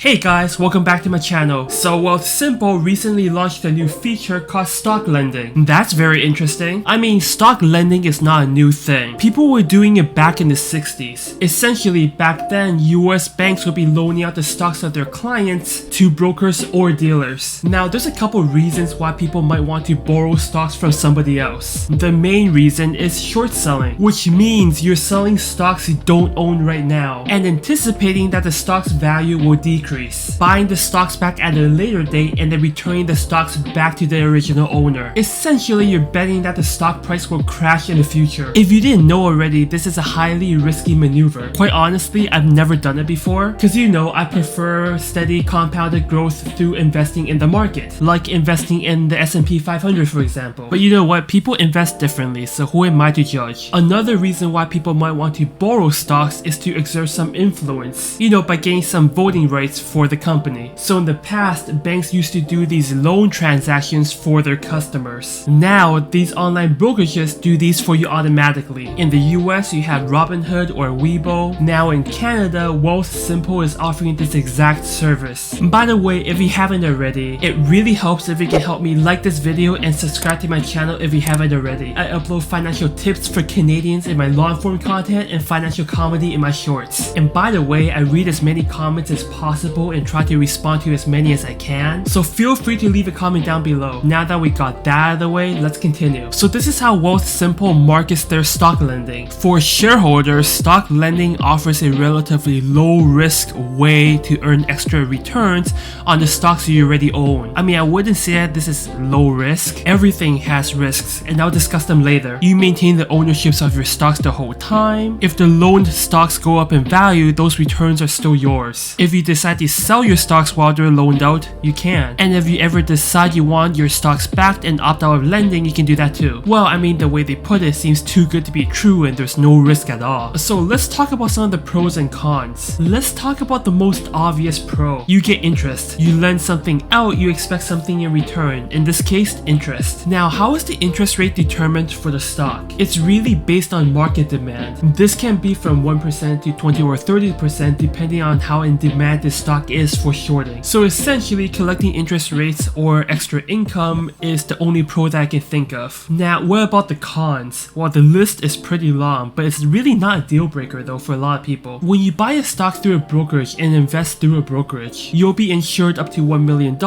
Hey guys, welcome back to my channel. So Wealthsimple recently launched a new feature called stock lending. That's very interesting. I mean, stock lending is not a new thing. People were doing it back in the 60s. Essentially, back then, US banks would be loaning out the stocks of their clients to brokers or dealers. Now, there's a couple reasons why people might want to borrow stocks from somebody else. The main reason is short selling, which means you're selling stocks you don't own right now and anticipating that the stock's value will decrease. Buying the stocks back at a later date and then returning the stocks back to the original owner. Essentially, you're betting that the stock price will crash in the future. If you didn't know already, this is a highly risky maneuver. Quite honestly, I've never done it before because I prefer steady compounded growth through investing in the market, like investing in the S&P 500 for example. But you know what? People invest differently, so who am I to judge? Another reason why people might want to borrow stocks is to exert some influence, by gaining some voting rights for the company. So in the past, banks used to do these loan transactions for their customers. Now, these online brokerages do these for you automatically. In the US, you have Robinhood or Weibo. Now in Canada, Wealthsimple is offering this exact service. By the way, if you haven't already, it really helps if you can help me like this video and subscribe to my channel if you haven't already. I upload financial tips for Canadians in my long-form content and financial comedy in my shorts. And by the way, I read as many comments as possible and try to respond to as many as I can, so feel free to leave a comment down below. Now that we got that out of the way, let's continue. So this is how Wealthsimple markets their stock lending. For shareholders, stock lending offers a relatively low risk way to earn extra returns on the stocks you already own. I mean, I wouldn't say that this is low risk. Everything has risks, and I'll discuss them later. You maintain the ownerships of your stocks the whole time. If the loaned stocks go up in value, those returns are still yours. If you decide to sell your stocks while they're loaned out, you can. And if you ever decide you want your stocks backed and opt out of lending, you can do that too. Well, I mean, the way they put it seems too good to be true and there's no risk at all. So let's talk about some of the pros and cons. Let's talk about the most obvious pro. You get interest. You lend something out, you expect something in return. In this case, interest. Now, how is the interest rate determined for the stock? It's really based on market demand. This can be from 1% to 20 or 30% depending on how in demand the stock is for shorting. So essentially, collecting interest rates or extra income is the only pro that I can think of. Now, what about the cons? Well, the list is pretty long, but it's really not a deal breaker though for a lot of people. When you buy a stock through a brokerage and invest through a brokerage, you'll be insured up to $1 million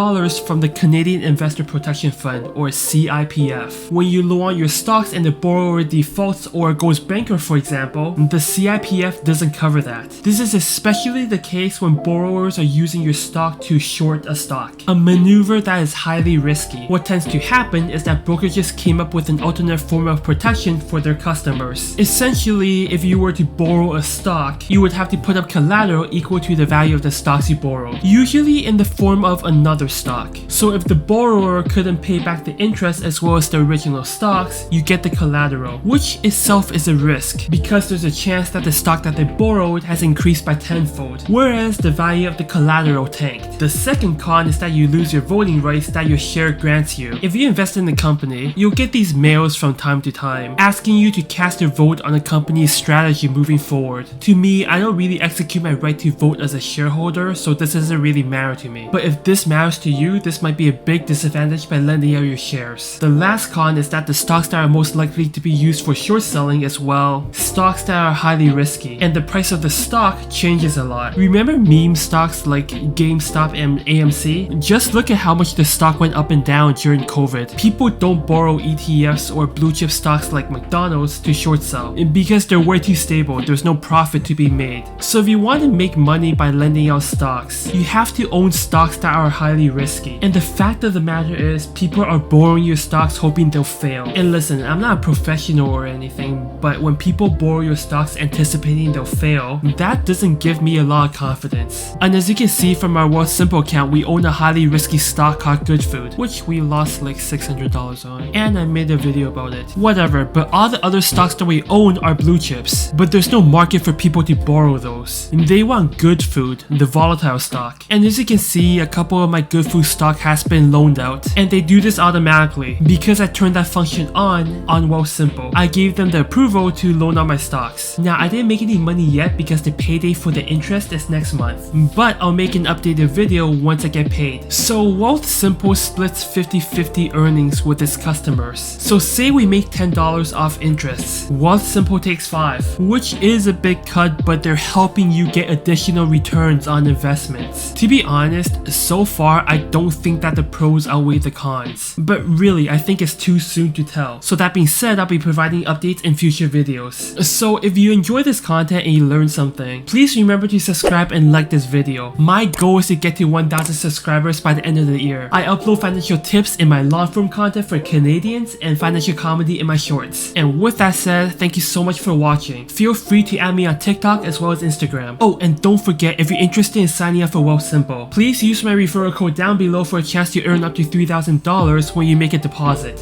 from the Canadian Investor Protection Fund or CIPF. When you loan your stocks and the borrower defaults or goes bankrupt for example, the CIPF doesn't cover that. This is especially the case when borrowers are using your stock to short a stock, a maneuver that is highly risky. What tends to happen is that brokerages came up with an alternate form of protection for their customers. Essentially, if you were to borrow a stock, you would have to put up collateral equal to the value of the stocks you borrowed, usually in the form of another stock. So if the borrower couldn't pay back the interest as well as the original stocks, you get the collateral, which itself is a risk because there's a chance that the stock that they borrowed has increased by tenfold, whereas the value of the collateral tanked. The second con is that you lose your voting rights that your share grants you. If you invest in the company, you'll get these mails from time to time asking you to cast your vote on a company's strategy moving forward. To me, I don't really execute my right to vote as a shareholder, so this doesn't really matter to me. But if this matters to you, this might be a big disadvantage by lending out your shares. The last con is that the stocks that are most likely to be used for short selling as well, stocks that are highly risky, and the price of the stock changes a lot. Remember meme stocks like GameStop and AMC? Just look at how much the stock went up and down during COVID. People don't borrow ETFs or blue chip stocks like McDonald's to short sell because they're way too stable. There's no profit to be made. So if you want to make money by lending out stocks, you have to own stocks that are highly risky. And the fact of the matter is, people are borrowing your stocks hoping they'll fail. And listen, I'm not a professional or anything, but when people borrow your stocks anticipating they'll fail, that doesn't give me a lot of confidence. And as you can see from our Wealthsimple account, we own a highly risky stock called Good Food, which we lost like $600 on, and I made a video about it. Whatever, but all the other stocks that we own are blue chips, but there's no market for people to borrow those. They want Good Food, the volatile stock. And as you can see, a couple of my Good Food stock has been loaned out, and they do this automatically because I turned that function on Wealthsimple. I gave them the approval to loan out my stocks. Now, I didn't make any money yet because the payday for the interest is next month, but but I'll make an updated video once I get paid. So Wealthsimple splits 50-50 earnings with its customers. So say we make $10 off interest. Wealthsimple takes 5, which is a big cut, but they're helping you get additional returns on investments. To be honest, so far I don't think that the pros outweigh the cons, but really I think it's too soon to tell. So that being said, I'll be providing updates in future videos. So if you enjoy this content and you learned something, please remember to subscribe and like this video. My goal is to get to 1,000 subscribers by the end of the year. I upload financial tips in my long form content for Canadians and financial comedy in my shorts. And with that said, thank you so much for watching. Feel free to add me on TikTok as well as Instagram. Oh, and don't forget, if you're interested in signing up for Wealthsimple, please use my referral code down below for a chance to earn up to $3,000 when you make a deposit.